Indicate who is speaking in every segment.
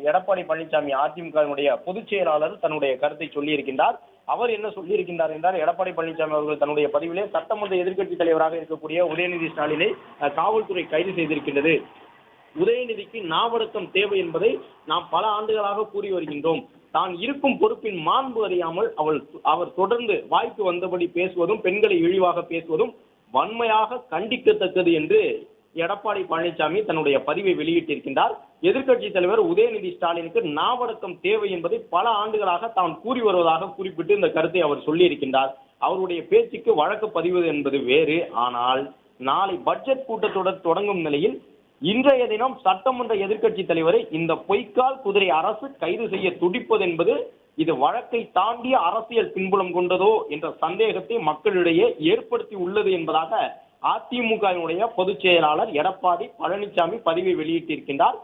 Speaker 1: எடப்பாடி பழனிசாமி அதிமுகவினுடைய பொதுச் செயலாளர் தன்னுடைய கருத்தை சொல்லியிருக்கின்றார். அவர் என்ன சொல்லியிருக்கின்றார் என்றால், எடப்பாடி பழனிசாமி அவர்கள் தன்னுடைய பதிவிலே சட்டமன்ற எதிர்க்கட்சி தலைவராக இருக்கக்கூடிய உதயநிதி ஸ்டாலினை காவல்துறை கைது செய்திருக்கின்றது. உதயநிதிக்கு நாவடக்கம் தேவை என்பதை நாம் பல ஆண்டுகளாக கூறி வருகின்றோம். தான் இருக்கும் பொறுப்பின் மாண்பு அறியாமல் அவர் தொடர்ந்து வாய்க்கு வந்தபடி பேசுவதும், பெண்களை இழிவாக பேசுவதும் வன்மையாக கண்டிக்கத்தக்கது என்று எடப்பாடி பழனிசாமி தன்னுடைய பதிவை வெளியிட்டிருக்கின்றார். எதிர்க்கட்சி தலைவர் உதயநிதி ஸ்டாலினுக்கு நாவடக்கம் தேவை என்பதை பல ஆண்டுகளாக தான் கூறி வருவதாக குறிப்பிட்டு இந்த கருத்தை அவர் சொல்லியிருக்கின்றார். அவருடைய பேச்சுக்கு வழக்கு பதிவது என்பது வேறு. ஆனால் நாளை பட்ஜெட் கூட்டத்தொடர் தொடங்கும் நிலையில் இன்றைய தினம் சட்டமன்ற எதிர்க்கட்சி தலைவரை இந்த பொய்க்கால் குதிரை அரசு கைது செய்ய துடிப்பது என்பது இது வழக்கை தாண்டிய அரசியல் பின்புலம் கொண்டதோ என்ற சந்தேகத்தை மக்களிடையே ஏற்படுத்தி உள்ளது என்பதாக அதிமுகவினுடைய பொதுச் செயலாளர் எடப்பாடி பழனிசாமி பதிவை வெளியிட்டிருக்கின்றார்.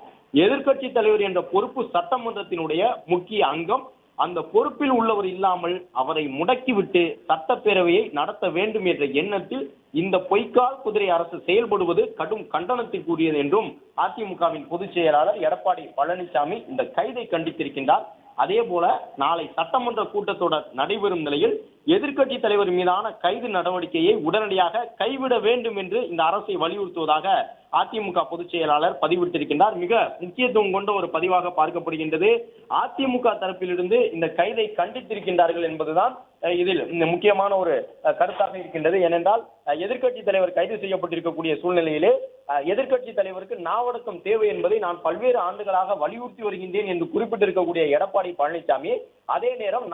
Speaker 1: எதிர்க்கட்சி தலைவர் என்ற பொறுப்பு சட்டமன்றத்தினுடைய முக்கிய அங்கம். அந்த பொறுப்பில் உள்ளவர் இல்லாமல் அவரை முடக்கிவிட்டு சட்டப்பேரவையை நடத்த வேண்டும் என்ற எண்ணத்தில் இந்த பொய்க்கால் குதிரை அரசு செயல்படுவது கடும் கண்டனத்திற்குரியது என்றும் அதிமுகவின் பொதுச் செயலாளர் எடப்பாடி பழனிசாமி இந்த கைதை கண்டித்திருக்கின்றார். அதே போல நாளை சட்டமன்ற கூட்டத்தொடர் நடைபெறும் நிலையில் எதிர்க்கட்சி தலைவர் மீதான கைது நடவடிக்கையை உடனடியாக கைவிட வேண்டும் என்று இந்த அரசை வலியுறுத்துவதாக அதிமுக பொதுச் செயலாளர் பதிவிட்டிருக்கின்றார். மிக முக்கியத்துவம் கொண்ட ஒரு பதிவாக பார்க்கப்படுகின்றது. அதிமுக தரப்பிலிருந்து இந்த கைதை கண்டித்திருக்கின்றார்கள் என்பதுதான் இதில் முக்கியமான ஒரு கருத்தாக இருக்கின்றது. ஏனென்றால் எதிர்க்கட்சி தலைவர் கைது செய்யப்பட்டிருக்கக்கூடிய சூழ்நிலையிலே எதிர்க்கட்சி தலைவருக்கு நாவடக்கம் தேவை என்பதை நான் பல்வேறு ஆண்டுகளாக வலியுறுத்தி வருகின்றேன் என்று குறிப்பிட்டிருக்கக்கூடிய எடப்பாடி பழனிசாமி அதே நேரம்